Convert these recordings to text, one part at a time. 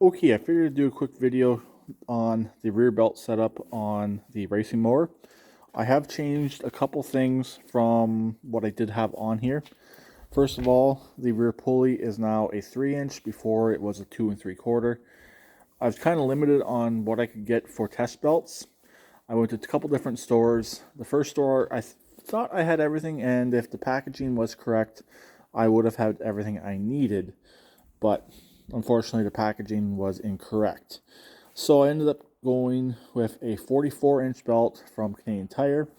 Okay, I figured to do a quick video on the rear belt setup on the racing mower. I have changed a couple things from what I did have on here. First of all, the rear pulley is now a 3-inch. Before it was a 2 3/4. I was kind of limited on what I could get for test belts. I went to a couple different stores. The first store, I thought I had everything, and if the packaging was correct, I would have had everything I needed. But unfortunately, the packaging was incorrect. So I ended up going with a 44-inch belt from Canadian Tire.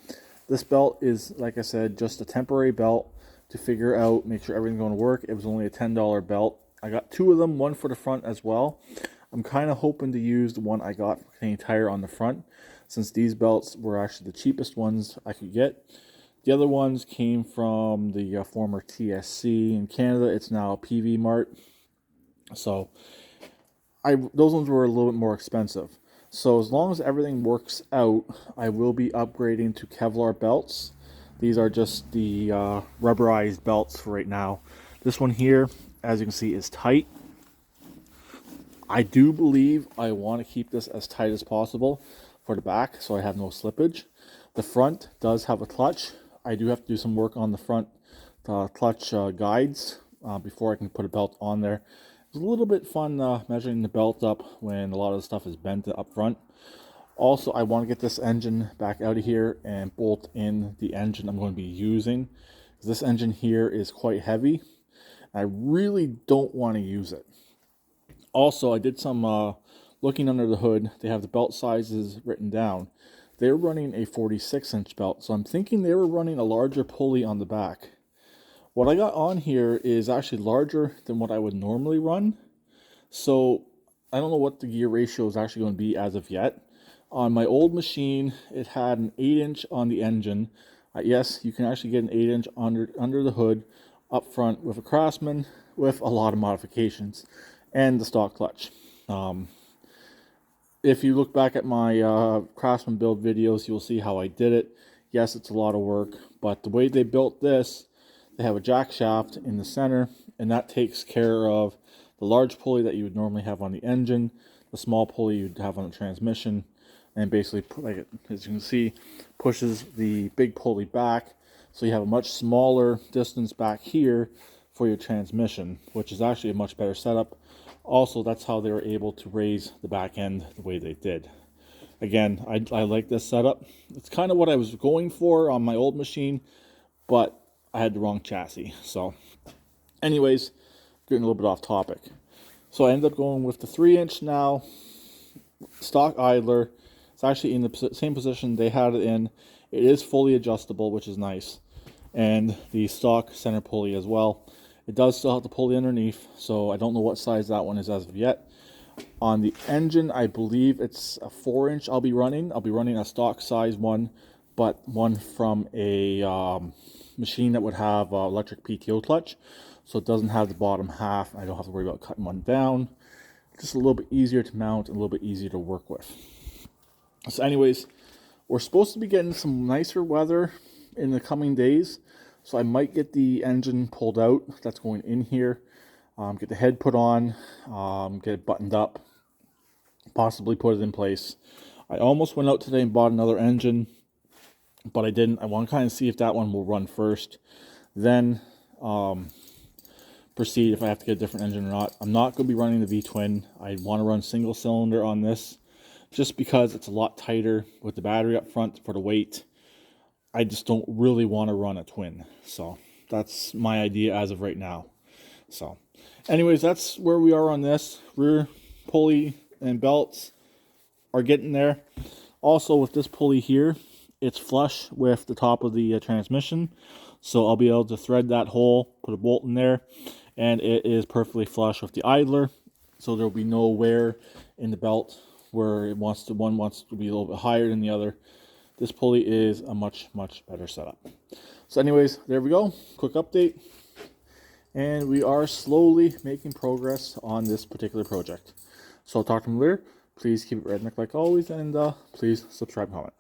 This belt is, like I said, just a temporary belt to figure out, make sure everything's going to work. It was only a $10 belt. I got two of them, one for the front as well. I'm kind of hoping to use the one I got from Canadian Tire on the front, since these belts were actually the cheapest ones I could get. The other ones came from the former TSC in Canada. It's now PV Mart. So those ones were a little bit more expensive. So as long as everything works out, I will be upgrading to Kevlar belts. These are just the rubberized belts for right now. This one here, as you can see, is tight. I do believe I want to keep this as tight as possible for the back so I have no slippage. The front does have a clutch. I do have to do some work on the front clutch guides before I can put a belt on there. It's a little bit fun measuring the belt up when a lot of the stuff is bent up front. Also, I want to get this engine back out of here and bolt in the engine I'm going to be using. This engine here is quite heavy. I really don't want to use it. Also, I did some looking under the hood. They have the belt sizes written down. They're running a 46-inch belt, so I'm thinking they were running a larger pulley on the back. What I got on here is actually larger than what I would normally run. So I don't know what the gear ratio is actually going to be as of yet. On my old machine, it had an 8-inch on the engine. Yes, you can actually get an 8-inch under the hood up front with a Craftsman with a lot of modifications and the stock clutch. If you look back at my Craftsman build videos, you'll see how I did it. Yes, it's a lot of work, but the way they built this, they have a jack shaft in the center, and that takes care of the large pulley that you would normally have on the engine, the small pulley you'd have on the transmission, and basically, like, as you can see, pushes the big pulley back, so you have a much smaller distance back here for your transmission, which is actually a much better setup. Also, that's how they were able to raise the back end the way they did. Again, I like this setup. It's kind of what I was going for on my old machine, but I had the wrong chassis. So anyways, getting a little bit off topic. So I ended up going with the 3-inch now, stock idler. It's actually in the same position they had it in. It is fully adjustable, which is nice. And the stock center pulley as well. It does still have the pulley underneath, so I don't know what size that one is as of yet. On the engine, I believe it's a 4-inch I'll be running. I'll be running a stock size one, but one from a machine that would have electric PTO clutch, so it doesn't have the bottom half. I don't have to worry about cutting one down. Just a little bit easier to mount and a little bit easier to work with. So anyways, we're supposed to be getting some nicer weather in the coming days, so I might get the engine pulled out that's going in here, get the head put on, get it buttoned up, possibly put it in place. I almost went out today and bought another engine, but I didn't. I want to kind of see if that one will run first, then proceed if I have to get a different engine or not. I'm not going to be running the V-twin. I want to run single cylinder on this, just because it's a lot tighter with the battery up front for the weight. I just don't really want to run a twin. So that's my idea as of right now. So anyways, that's where we are on this. Rear pulley and belts are getting there. Also, with this pulley here, it's flush with the top of the transmission, so I'll be able to thread that hole, put a bolt in there, and it is perfectly flush with the idler, so there will be no wear in the belt where one wants to be a little bit higher than the other. This pulley is a much better setup. So anyways, there we go, quick update, and we are slowly making progress on this particular project. So I'll talk to you later. Please keep it redneck like always, and please subscribe and comment.